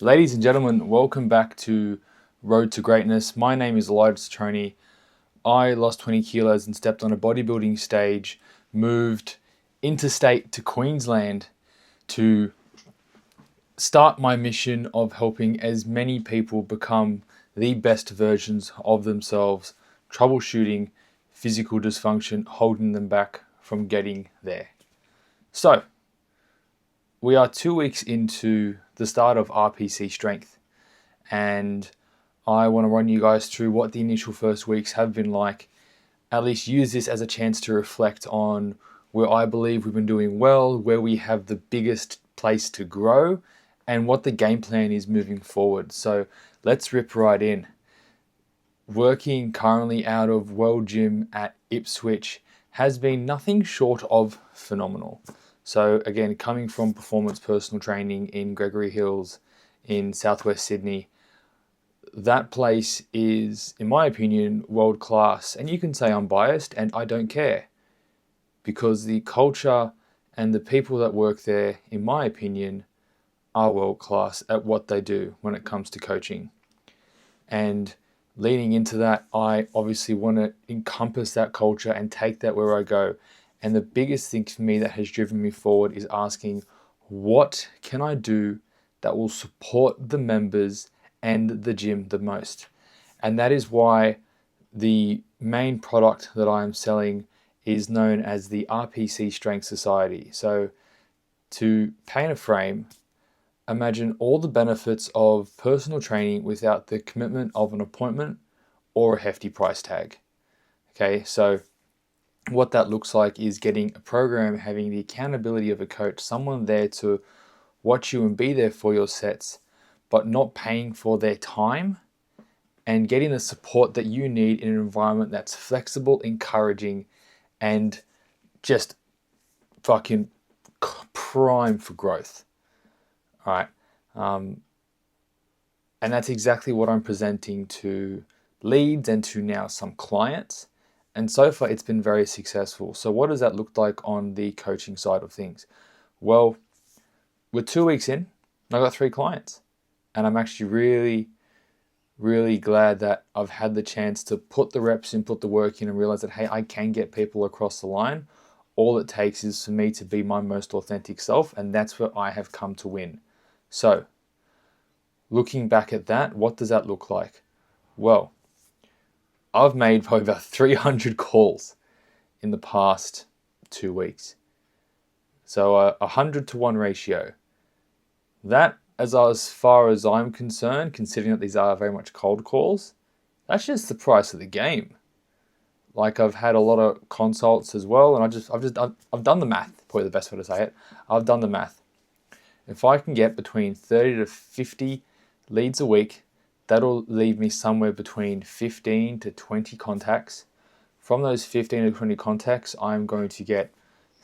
Ladies and gentlemen, welcome back to Road to Greatness. My name is Elijah Citroni. I lost 20 kilos and stepped on a bodybuilding stage, moved interstate to Queensland to start my mission of helping as many people become the best versions of themselves, troubleshooting physical dysfunction, holding them back from getting there. So, we are 2 weeks into the start of RPC Strength, and I want to run you guys through what the initial first weeks have been like. At least use this as a chance to reflect on where I believe we've been doing well, where we have the biggest place to grow, and what the game plan is moving forward. So let's rip right in. Working currently out of World Gym at Ipswich has been nothing short of phenomenal. So again, coming from performance personal training in Gregory Hills in Southwest Sydney, that place is, in my opinion, world class. And you can say I'm biased, and I don't care, because the culture and the people that work there, in my opinion, are world class at what they do when it comes to coaching. And leading into that, I obviously want to encompass that culture and take that where I go. And the biggest thing for me that has driven me forward is asking, what can I do that will support the members and the gym the most? And that is why the main product that I am selling is known as the RPC Strength Society. So to paint a frame, imagine all the benefits of personal training without the commitment of an appointment or a hefty price tag. Okay, so what that looks like is getting a program, having the accountability of a coach, someone there to watch you and be there for your sets, but not paying for their time, and getting the support that you need in an environment that's flexible, encouraging, and just fucking prime for growth. All right. And that's exactly what I'm presenting to leads and to now some clients. And so far, it's been very successful. So what does that look like on the coaching side of things? Well, we're 2 weeks in, and I got 3 clients. And I'm actually really, really glad that I've had the chance to put the reps in, put the work in, and realize that, hey, I can get people across the line. All it takes is for me to be my most authentic self, and that's where I have come to win. So, looking back at that, what does that look like? Well, I've made probably about 300 calls in the past 2 weeks. So a 100-to-1 ratio. That, as far as I'm concerned, considering that these are very much cold calls, that's just the price of the game. Like, I've had a lot of consults as well, and I've done the math, probably the best way to say it. I've done the math. If I can get between 30 to 50 leads a week, that'll leave me somewhere between 15 to 20 contacts. From those 15 to 20 contacts, I'm going to get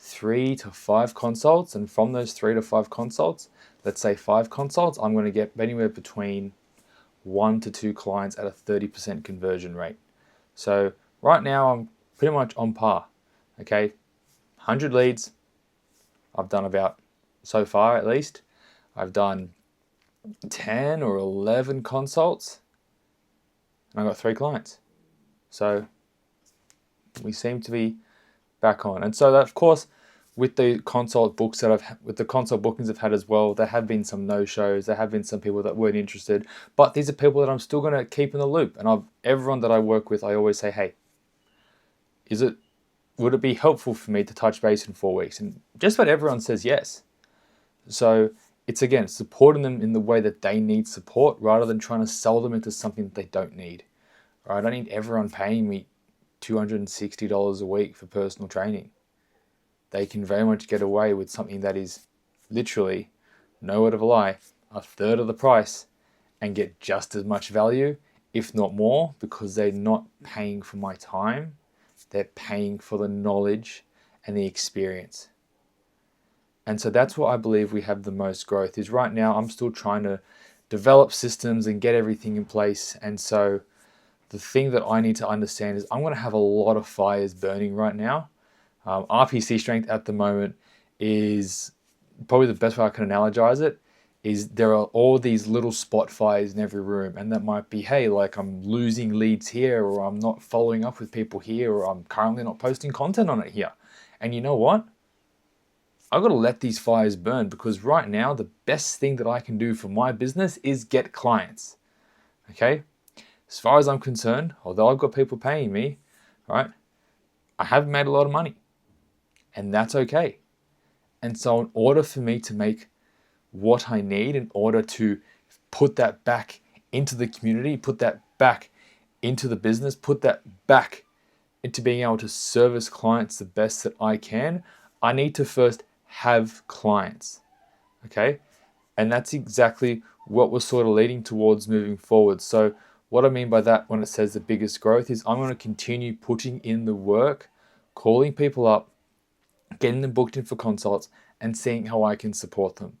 3 to 5 consults. And from those 3 to 5 consults, let's say 5 consults, I'm going to get anywhere between 1 to 2 clients at a 30% conversion rate. So right now, I'm pretty much on par. Okay, 100 leads, I've done about, so far at least, I've done 10 or 11 consults, and I got 3 clients. So we seem to be back on. And so that, of course, with the consult bookings I've had as well, there have been some no-shows. There have been some people that weren't interested, but these are people that I'm still going to keep in the loop. And everyone that I work with, I always say, hey, would it be helpful for me to touch base in 4 weeks? And just about everyone says yes. So it's, again, supporting them in the way that they need support rather than trying to sell them into something that they don't need. All right, I don't need everyone paying me $260 a week for personal training. They can very much get away with something that is literally, no word of a lie, a third of the price, and get just as much value, if not more, because they're not paying for my time. They're paying for the knowledge and the experience. And so that's what I believe we have the most growth is. Right now, I'm still trying to develop systems and get everything in place. And so the thing that I need to understand is I'm going to have a lot of fires burning right now. RPC strength at the moment is probably the best way I can analogize it is there are all these little spot fires in every room, and that might be, hey, like I'm losing leads here, or I'm not following up with people here, or I'm currently not posting content on it here. And you know what? I've got to let these fires burn, because right now the best thing that I can do for my business is get clients. Okay? As far as I'm concerned, although I've got people paying me, right, I haven't made a lot of money, and that's okay. And so in order for me to make what I need, in order to put that back into the community, put that back into the business, put that back into being able to service clients the best that I can, I need to first have clients. Okay? And that's exactly what we're sort of leading towards moving forward. So what I mean by that when it says the biggest growth is I'm going to continue putting in the work, calling people up, getting them booked in for consults, and seeing how I can support them.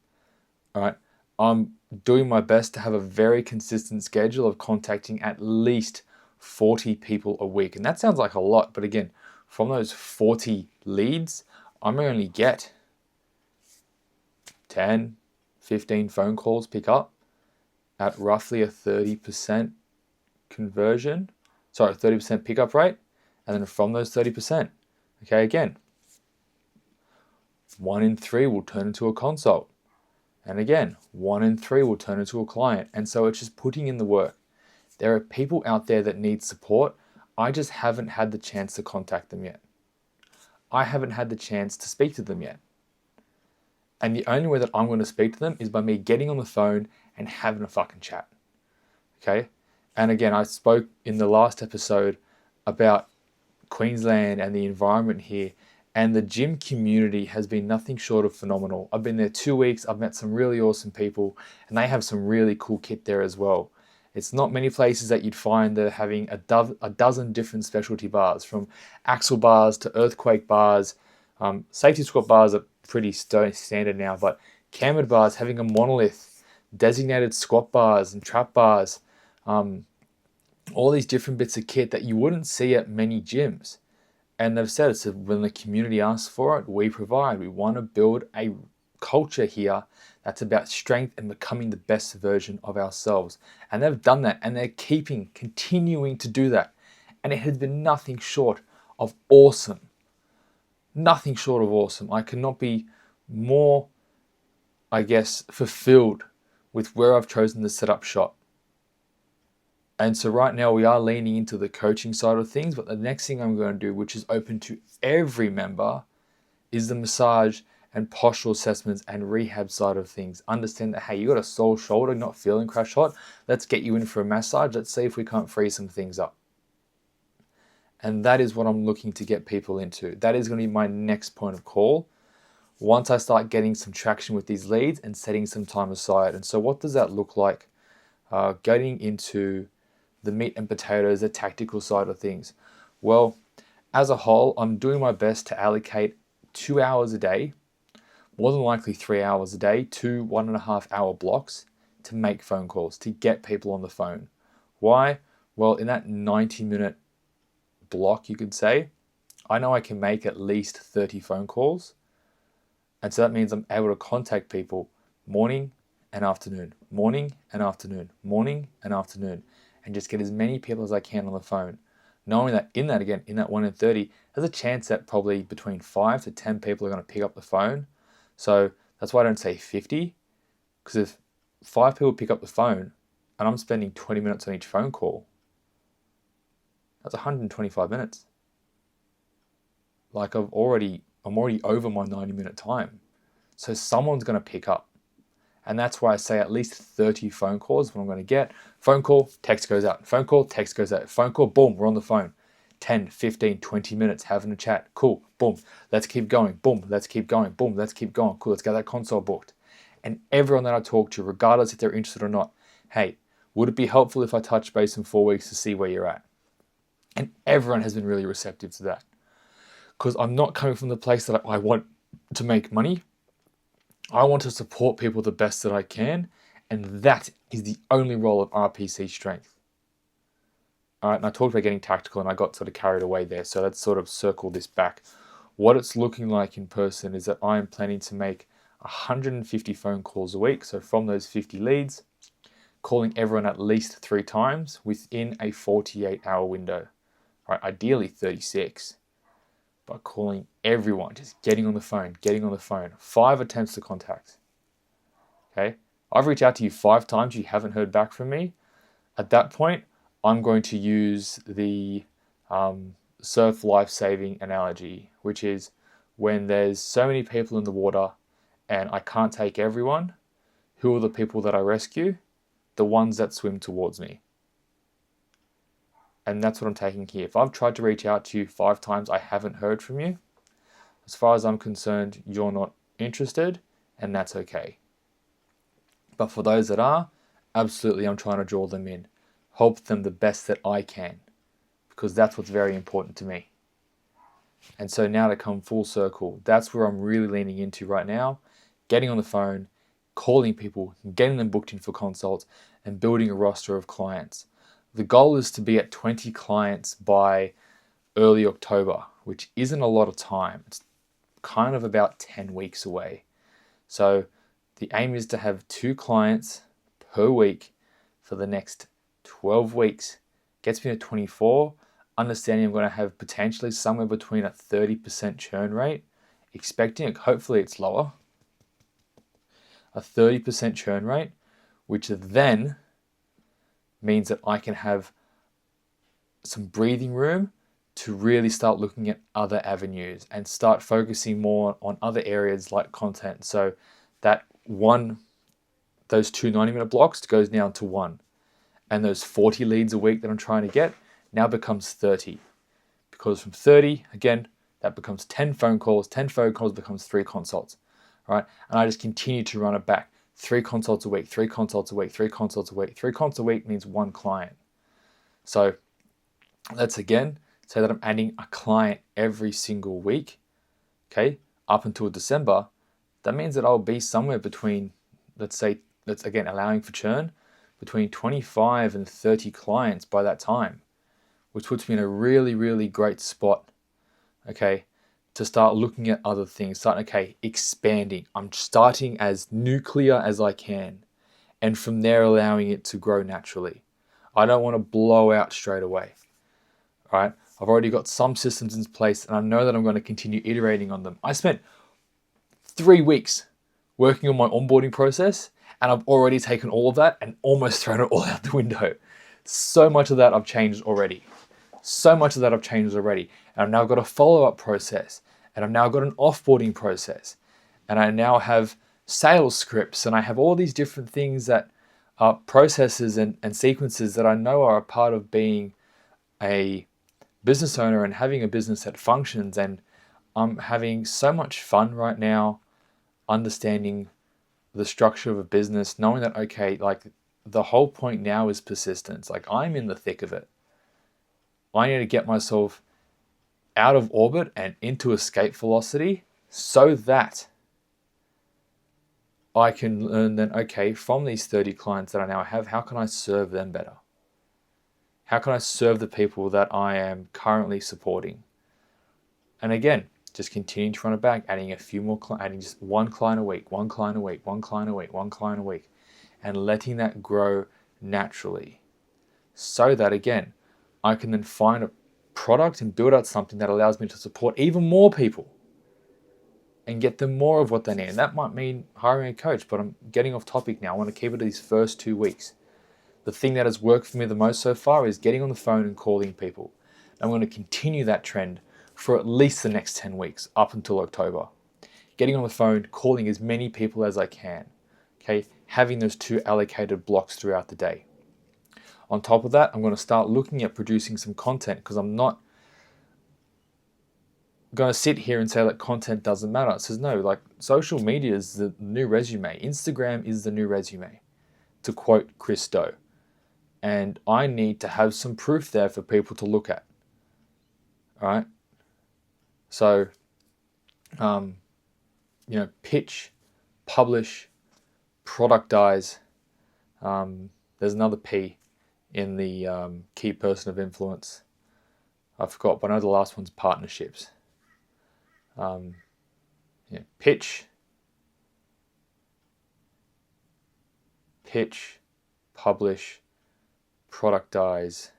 All right. I'm doing my best to have a very consistent schedule of contacting at least 40 people a week. And that sounds like a lot, but again, from those 40 leads, I'm going to only get 10, 15 phone calls pick up at roughly a 30% conversion, 30% pickup rate. And then from those 30%, okay, again, 1 in 3 will turn into a consult. And again, 1 in 3 will turn into a client. And so it's just putting in the work. There are people out there that need support. I just haven't had the chance to contact them yet. I haven't had the chance to speak to them yet. And the only way that I'm going to speak to them is by me getting on the phone and having a fucking chat. Okay? And again, I spoke in the last episode about Queensland and the environment here. And the gym community has been nothing short of phenomenal. I've been there 2 weeks. I've met some really awesome people, and they have some really cool kit there as well. It's not many places that you'd find that are having a dozen different specialty bars, from axle bars to earthquake bars. Safety squat bars are pretty standard now, but cambered bars, having a monolith, designated squat bars and trap bars, all these different bits of kit that you wouldn't see at many gyms. And they've said it's when the community asks for it, we provide. We want to build a culture here that's about strength and becoming the best version of ourselves. And they've done that, and they're continuing to do that. And it has been nothing short of awesome. Nothing short of awesome. I cannot be more, fulfilled with where I've chosen to set up shop. And so right now we are leaning into the coaching side of things, but the next thing I'm going to do, which is open to every member, is the massage and postural assessments and rehab side of things. Understand that, hey, you got a sore shoulder, not feeling crash hot. Let's get you in for a massage. Let's see if we can't free some things up. And that is what I'm looking to get people into. That is going to be my next point of call once I start getting some traction with these leads and setting some time aside. And so what does that look like? Getting into the meat and potatoes, the tactical side of things. Well, as a whole, I'm doing my best to allocate 2 hours a day, more than likely 3 hours a day, 2 1.5 hour blocks to make phone calls, to get people on the phone. Why? Well, in that 90-minute block, you could say, I know I can make at least 30 phone calls. And so that means I'm able to contact people morning and afternoon, morning and afternoon, morning and afternoon, and just get as many people as I can on the phone. Knowing that in that 1 in 30, there's a chance that probably between 5 to 10 people are going to pick up the phone. So that's why I don't say 50, because if 5 people pick up the phone and I'm spending 20 minutes on each phone call, that's 125 minutes. Like I'm already over my 90-minute time. So someone's going to pick up. And that's why I say at least 30 phone calls when I'm going to get. Phone call, text goes out. Phone call, text goes out. Phone call, boom, we're on the phone. 10, 15, 20 minutes having a chat. Cool, boom, let's keep going. Boom, let's keep going. Boom, let's keep going. Cool, let's get that consult booked. And everyone that I talk to, regardless if they're interested or not, hey, would it be helpful if I touch base in 4 weeks to see where you're at? And everyone has been really receptive to that. Because I'm not coming from the place that I want to make money. I want to support people the best that I can, and that is the only role of RPC Strength. All right, and I talked about getting tactical, and I got sort of carried away there, so let's sort of circle this back. What it's looking like in person is that I am planning to make 150 phone calls a week. So from those 50 leads, calling everyone at least 3 times within a 48-hour window. Right, ideally 36. But calling everyone, just getting on the phone, 5 attempts to contact. Okay, I've reached out to you 5 times, you haven't heard back from me. At that point, I'm going to use the surf life-saving analogy, which is when there's so many people in the water and I can't take everyone, who are the people that I rescue? The ones that swim towards me. And that's what I'm taking here. If I've tried to reach out to you 5 times, I haven't heard from you, as far as I'm concerned, you're not interested, and that's okay. But for those that are, absolutely, I'm trying to draw them in, help them the best that I can, because that's what's very important to me. And so now to come full circle, that's where I'm really leaning into right now, getting on the phone, calling people, getting them booked in for consults, and building a roster of clients. The goal is to be at 20 clients by early October, which isn't a lot of time. It's kind of about 10 weeks away. So the aim is to have 2 clients per week for the next 12 weeks. Gets me to 24, understanding I'm going to have potentially somewhere between a 30% churn rate, expecting it, hopefully it's lower, a 30% churn rate, which then means that I can have some breathing room to really start looking at other avenues and start focusing more on other areas like content. So that those 2 90-minute blocks goes down to 1. And those 40 leads a week that I'm trying to get now becomes 30. Because from 30, again, that becomes 10 phone calls. 10 phone calls becomes 3 consults, right? And I just continue to run it back. 3 consults a week, 3 consults a week, 3 consults a week. 3 consults a week means 1 client. So let's again say that I'm adding a client every single week, okay, up until December. That means that I'll be somewhere between, let's again, allowing for churn, between 25 and 30 clients by that time, which puts me in a really, really great spot, okay, to start looking at other things, expanding. I'm starting as nuclear as I can, and from there allowing it to grow naturally. I don't want to blow out straight away, right? I've already got some systems in place, and I know that I'm going to continue iterating on them. I spent 3 weeks working on my onboarding process, and I've already taken all of that and almost thrown it all out the window. So much of that I've changed already. And I've now got a follow-up process, and I've now got an offboarding process, and I now have sales scripts, and I have all these different things that are processes and sequences that I know are a part of being a business owner and having a business that functions. And I'm having so much fun right now understanding the structure of a business, knowing that, okay, like the whole point now is persistence. Like I'm in the thick of it. I need to get myself out of orbit and into escape velocity so that I can learn then, okay, from these 30 clients that I now have, how can I serve them better? How can I serve the people that I am currently supporting? And again, just continuing to run it back, adding a few more, adding just 1 client a week, 1 client a week, 1 client a week, 1 client a week, and letting that grow naturally so that, again, I can then find a product and build out something that allows me to support even more people and get them more of what they need. And that might mean hiring a coach, but I'm getting off topic now. I want to keep it to these first 2 weeks. The thing that has worked for me the most so far is getting on the phone and calling people. I'm going to continue that trend for at least the next 10 weeks up until October. Getting on the phone, calling as many people as I can. Okay, having those 2 allocated blocks throughout the day. On top of that, I'm going to start looking at producing some content, because I'm not going to sit here and say that content doesn't matter. It says no, like social media is the new resume. Instagram is the new resume, to quote Chris Do. And I need to have some proof there for people to look at. All right. So, pitch, publish, productize. There's another P in the key person of influence. I forgot, but I know the last one's partnerships. Pitch, pitch, publish, productize.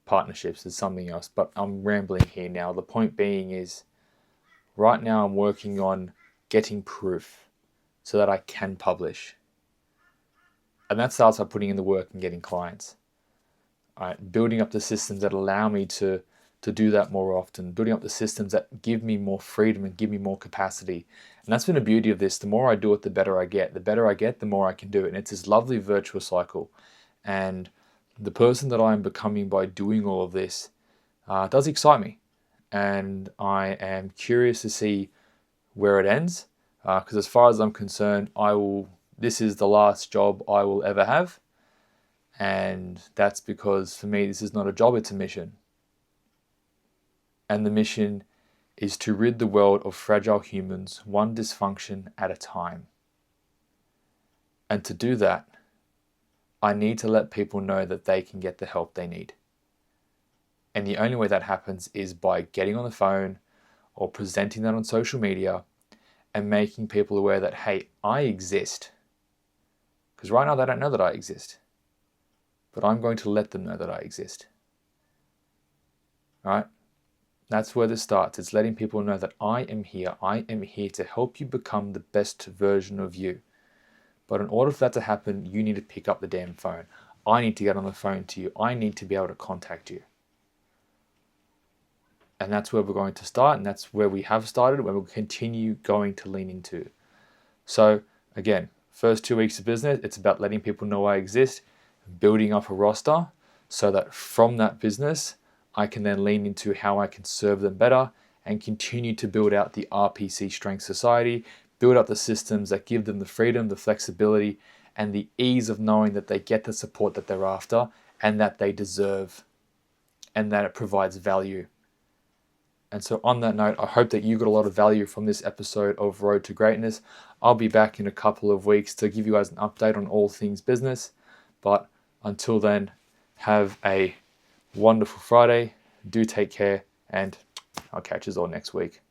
Partnerships is something else, but I'm rambling here now. The point being is, right now I'm working on getting proof so that I can publish. And that starts by putting in the work and getting clients. Building up the systems that allow me to do that more often, building up the systems that give me more freedom and give me more capacity. And that's been the beauty of this. The more I do it, the better I get. The better I get, the more I can do it. And it's this lovely virtuous cycle. And the person that I am becoming by doing all of this does excite me. And I am curious to see where it ends. Because as far as I'm concerned, this is the last job I will ever have. And that's because for me, this is not a job, it's a mission. And the mission is to rid the world of fragile humans, one dysfunction at a time. And to do that, I need to let people know that they can get the help they need. And the only way that happens is by getting on the phone or presenting that on social media and making people aware that, hey, I exist. Because right now they don't know that I exist. But I'm going to let them know that I exist. All right? That's where this starts. It's letting people know that I am here. I am here to help you become the best version of you. But in order for that to happen, you need to pick up the damn phone. I need to get on the phone to you. I need to be able to contact you. And that's where we're going to start. And that's where we have started, where we'll continue going to lean into. So again, first 2 weeks of business, it's about letting people know I exist, building up a roster so that from that business, I can then lean into how I can serve them better and continue to build out the RPC Strength Society, build up the systems that give them the freedom, the flexibility, and the ease of knowing that they get the support that they're after and that they deserve and that it provides value. And so on that note, I hope that you got a lot of value from this episode of Road to Greatness. I'll be back in a couple of weeks to give you guys an update on all things business. But until then, have a wonderful Friday. Do take care, and I'll catch you all next week.